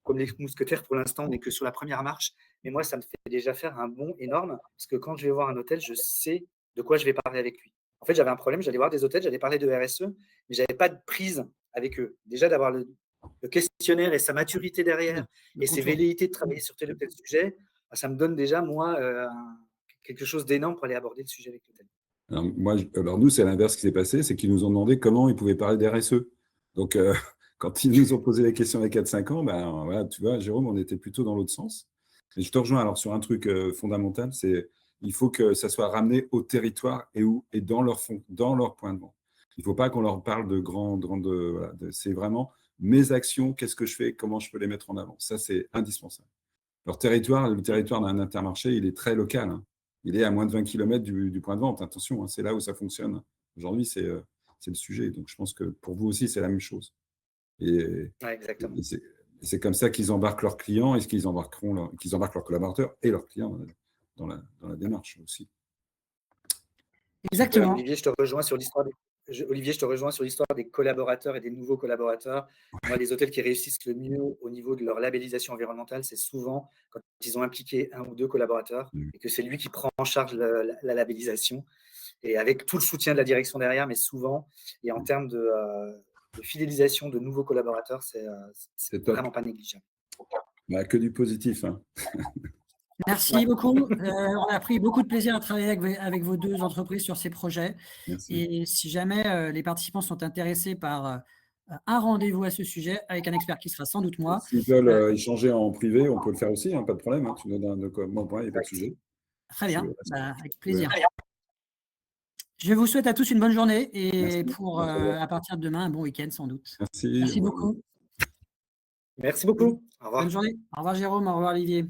comme les mousquetaires pour l'instant, on n'est que sur la première marche, mais moi, ça me fait déjà faire un bond énorme, parce que quand je vais voir un hôtel, je sais de quoi je vais parler avec lui. En fait, j'avais un problème, j'allais voir des hôtels, j'allais parler de RSE, mais je n'avais pas de prise avec eux. Déjà, d'avoir le questionnaire et sa maturité derrière, et ses velléités de travailler sur tel ou tel sujet, ça me donne déjà, moi, quelque chose d'énorme pour aller aborder le sujet avec l'hôtel. Alors nous, c'est l'inverse qui s'est passé, c'est qu'ils nous ont demandé comment ils pouvaient parler d'RSE. Donc, quand ils nous ont posé la question il y a 4-5 ans, voilà, tu vois, Jérôme, on était plutôt dans l'autre sens. Et je te rejoins alors sur un truc fondamental, c'est il faut que ça soit ramené au territoire et dans leur point de vente. Il ne faut pas qu'on leur parle de voilà, c'est vraiment mes actions, qu'est-ce que je fais, comment je peux les mettre en avant. Ça, c'est indispensable. Le territoire d'un Intermarché, il est très local. Hein. Il est à moins de 20 km du point de vente. Attention, hein, c'est là où ça fonctionne. Aujourd'hui, c'est le sujet. Donc, je pense que pour vous aussi, c'est la même chose. Exactement. C'est comme ça qu'ils embarquent leurs clients et qu'ils embarquent leurs collaborateurs et leurs clients dans la démarche aussi. Exactement. Olivier, je te rejoins sur l'histoire des collaborateurs et des nouveaux collaborateurs. Moi, les hôtels qui réussissent le mieux au niveau de leur labellisation environnementale, c'est souvent quand ils ont impliqué 1 ou 2 collaborateurs et que c'est lui qui prend en charge la labellisation, et avec tout le soutien de la direction derrière, mais souvent, et en termes de fidélisation de nouveaux collaborateurs, c'est vraiment pas négligeable. Que du positif. Hein. Merci beaucoup. On a pris beaucoup de plaisir à travailler avec vos 2 entreprises sur ces projets. Merci. Et si jamais les participants sont intéressés par un rendez-vous à ce sujet avec un expert qui sera sans doute moi. S'ils veulent échanger en privé, on peut le faire aussi, hein, pas de problème. Hein, tu nous donnes mon point, il n'y a pas de sujet. Très bien, avec plaisir. Ouais. Je vous souhaite à tous une bonne journée et à partir de demain, un bon week-end sans doute. Merci. Merci beaucoup. Merci beaucoup. Au revoir. Bonne journée. Au revoir Jérôme, au revoir Olivier.